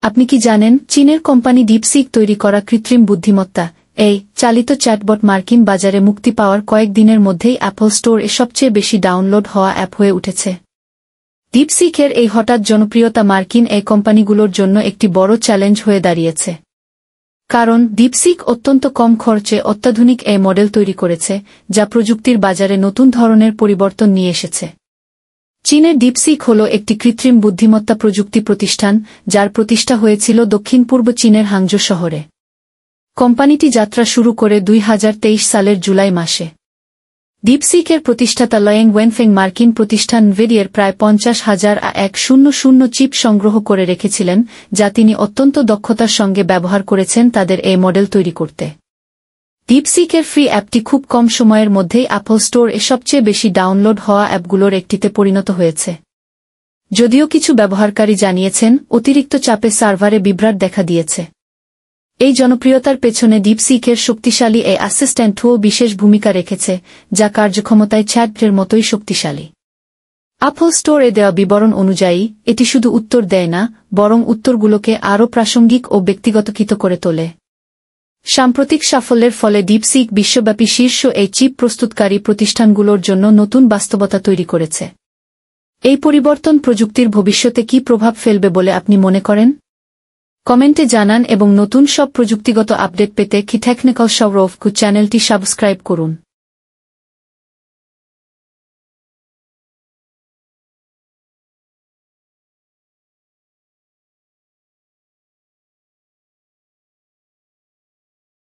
আপনি কি জানেন চীনের কোম্পানি ডিপসিক তৈরি করা কৃত্রিম বুদ্ধিমত্তা এই চালিত চ্যাটবট মার্কিন বাজারে মুক্তি পাওয়ার কয়েক দিনের মধ্যেই অ্যাপল স্টোরে সবচেয়ে বেশি ডাউনলোড হওয়া অ্যাপ হয়ে উঠেছে। ডিপসিকের এই হঠাৎ জনপ্রিয়তা মার্কিন এই কোম্পানিগুলোর জন্য একটি বড় চ্যালেঞ্জ হয়ে দাঁড়িয়েছে। কারণ ডিপসিক অত্যন্ত কম খরচে অত্যাধুনিক এই মডেল তৈরি করেছে, যা প্রযুক্তির বাজারে নতুন ধরনের পরিবর্তন নিয়ে এসেছে। চীনের ডিপসিক হল একটি কৃত্রিম বুদ্ধিমত্তা প্রযুক্তি প্রতিষ্ঠান, যার প্রতিষ্ঠা হয়েছিল দক্ষিণ পূর্ব চীনের হাংজো শহরে। কোম্পানিটি যাত্রা শুরু করে 2023 সালের জুলাই মাসে। ডিপসিকের প্রতিষ্ঠাতা লয়েং ওয়েনফেং মার্কিন প্রতিষ্ঠান NVIDIAর প্রায় 50,100 চিপ সংগ্রহ করে রেখেছিলেন, যা তিনি অত্যন্ত দক্ষতার সঙ্গে ব্যবহার করেছেন তাদের এই মডেল তৈরি করতে। ডিপসিকের ফ্রি অ্যাপটি খুব কম সময়ের মধ্যেই অ্যাপল স্টোরে সবচেয়ে বেশি ডাউনলোড হওয়া অ্যাপগুলোর একটিতে পরিণত হয়েছে। যদিও কিছু ব্যবহারকারী জানিয়েছেন অতিরিক্ত চাপে সার্ভারে বিভ্রাট দেখা দিয়েছে। এই জনপ্রিয়তার পেছনে ডিপসিকের শক্তিশালী এই অ্যাসিস্ট্যান্ট টুল বিশেষ ভূমিকা রেখেছে, যা কার্যক্ষমতায় চ্যাটবটের মতোই শক্তিশালী। অ্যাপল স্টোরে দেওয়া বিবরণ অনুযায়ী এটি শুধু উত্তর দেয় না, বরং উত্তরগুলোকে আরও প্রাসঙ্গিক ও ব্যক্তিগতকৃত করে তোলে। সাম্প্রতিক সাফল্যের ফলে ডিপসিক বিশ্বব্যাপী শীর্ষ এই চিপ প্রস্তুতকারী প্রতিষ্ঠানগুলোর জন্য নতুন বাস্তবতা তৈরি করেছে। এই পরিবর্তন প্রযুক্তির ভবিষ্যতে কী প্রভাব ফেলবে বলে আপনি মনে করেন? কমেন্টে জানান এবং নতুন সব প্রযুক্তিগত আপডেট পেতে কি টেকনিক্যাল সৌরভ চ্যানেলটি সাবস্ক্রাইব করুন।